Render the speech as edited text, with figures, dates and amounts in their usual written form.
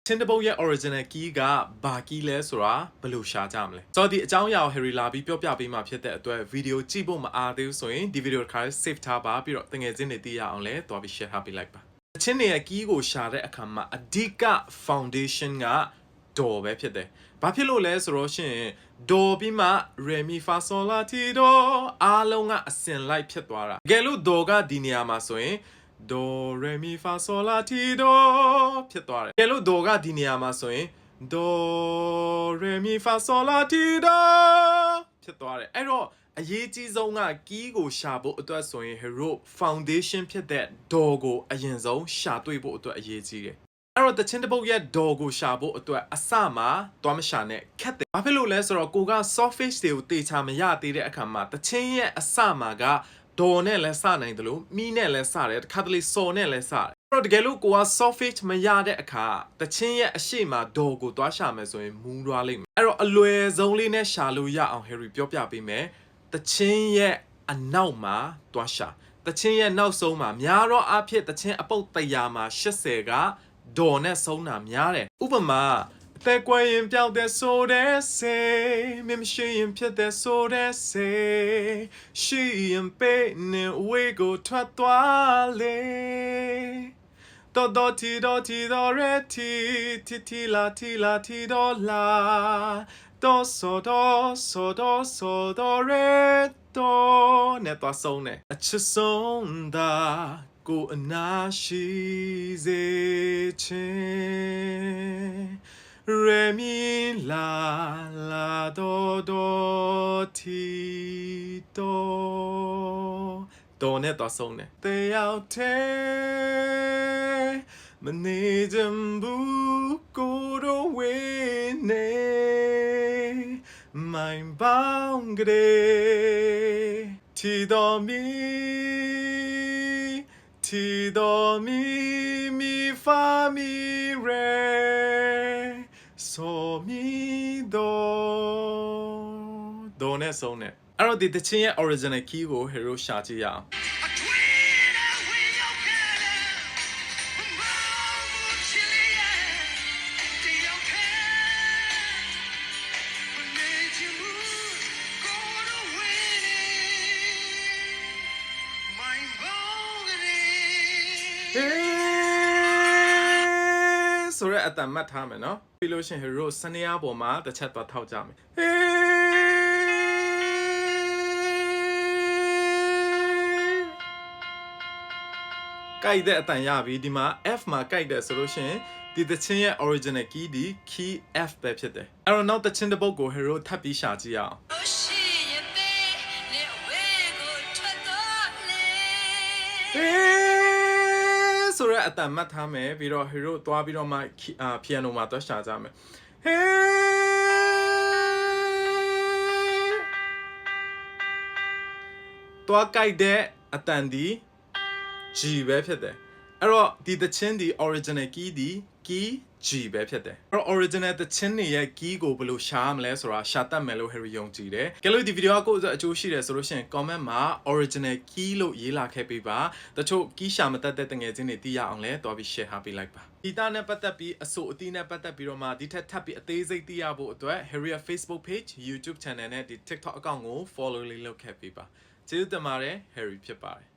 Tinderbolt ရဲ့ original key ကဘာ key လဲဆိုတာဘယ်လိုရှာကြမလဲဆိုတော့ဒီအကြောင်းအရာကို Harry လာပြီးပြောပြပေးမှာဖြစ်တဲ့အတွက် video ကြည့်ဖို့မအားသေးဘူးဆိုရင်ဒီ video တစ်ခါ save ထားပါပြီးတော့တကယ်ချင်းတွေသိရအောင်လဲတွားပြီး share ထားပေးလိုက်ပါတချင်းတွေရဲ့ key ကိုရှာတဲ့အခါမှာအဓိက foundation က do ပဲဖြစ်တယ်ဘာဖြစ်လို့လဲဆိုတော့ရှင် do ပြီးမှ re mi fa sol la ti do အားလုံးကအစဉ်လိုက်ဖြစ်သွားတာတကယ်လို့ do ကဒီနေရာမှာဆိုရင်do re mi fa sol la ti do ဖြစ်သွားတယ်။ကဲလို့ do ကဒီနေရာမှာဆိုရင် do re mi fa sol la ti do ဖြစ်သွားတယ်။အဲ့တော့အရေးကြီးဆုံးက key ကိုရှာဖို့အတွက်ဆိုရင် hero foundation ဖြစ်တဲ့ do ကိုအရင်ဆုံးရှာတွေ့ဖို့အတွက်အရေးကြီးတယ်။အဲ့တော့ Tinderbolt ရဲ့ do ကိုရှာဖို့အတွက်အစမှာသွားမရှာနဲ့ခက်တယ်။ဘာဖြစ်လို့လဲဆိုတော့ကိုက softfish တွေကိုတေချာမရသေးတဲ့အခါမှာတချင်းရဲ့အစမှာကဒေါ်နဲ့လည်းစနိုင်တယ်လို့မီးနဲ့လည်းစတယ်တစ်ခါတလေစော်နဲ့လည်းစတယ်အဲ့တော့တကယ်လို့ကိုက softfish မရတဲ့အခါတချင်းရဲ့အရှိမဒေါ်ကိုသွားရှာမယ်ဆိုရင်မူးသွားလိမ့်မယ်အဲ့တော့အလွယ်ဆုံးလေးနဲ့ရှာလို့ရအောင် Harry ပြောပြပေးမယ်တချင်းရဲ့အနောက်မှာသွားရှာတချင်းရဲ့နောက်ဆုံးမှာများတော့အဖြစ်တချင်းအပုတ်100မှာ80ကဒေါ်နဲ့ဆုံးတာများတယ်ဥပမာแต่กว่ายังเปล่าแต่โซเดเซไม่ใช่ยังเพียงแต่โซเดเซชียังเป็นเวกูทัดตัวเลยดอทีดอเรทีลาทีดอลาดอโซดอเรดอเนี่ยตัวทรงเนี่ยอัชทรงดากูนาชีเซเชre mi la do ti do နဲ့သွားဆုံးတယ်တယောက်တည်းမနေချင်ဘူးကိုတော့ဝေးနေမိုင်ပေါင်းကလေးတီတော်မီမီဖာမီရဲဆိုမီဒိုနဲ့ဆုံးနဲ့အဲ့တော့ဒီတချင်းရဲ့ original key ကို hero ရှာကြည့်ရအောင်ဆိုရဲအတန်မှတ်ထားမယ်နော်ပြီးလို့ရှင် hero စနေရပေါ်မှာတစ်ချက်သွားထောက်ကြမယ်ကြိုက်တဲ့အတန်ရပြီဒီမှာ F မှာကြိုက်တယ်ဆိုလို့ရှင်ဒီတချင်းရဲ့ original key ဒီ key F ပဲဖြစ်တယ်အဲ့တော့နောက်တချင်းတစ်ပုဒ်ကို hero ထပ်ပြီးရှာကြည့်အောင်ဆိုရဲအတန်မှတ်ထားမယ်ပြီးတော့ hero သွားပြီးတော့မှ piano မှာသွားရှာကြမယ်သွားကြိုက်တဲ့အတန်ဒီ G ပဲဖြစ်တယ်အဲ့တော့ဒီတချင်းဒီ original key ဒီ key G ပဲဖြစ်တယ်အဲ့တော့ original တချင်းတွေရဲ့ key ကိုဘယ်လိုရှာမလဲဆိုတာရှာတတ်မယ်လို့ Harry ယုံကြည်တယ်ကဲလို့ဒီ video ကိုအကျိုးရှိတယ်ဆိုလို့ရှိရင် comment မှာ original key လို့ရေးလာခဲ့ပေးပါတချို့ key ရှာမတတ်တဲ့တငယ်ချင်းတွေသိရအောင်လဲတွားပြီး share ထားပေးလိုက်ပါဂီတနဲ့ပတ်သက်ပြီးအဆိုအသီးနဲ့ပတ်သက်ပြီးတော့မှဒီထက်ထပ်ပြီးအသေးစိတ်သိရဖို့အတွက် Harry ရဲ့ Facebook page YouTube channel နဲ့ဒီ TikTok account ကို follow လေးလုပ်ခဲ့ပေးပါကျေးဇူးတင်ပါတယ် Harry ဖြစ်ပါတယ်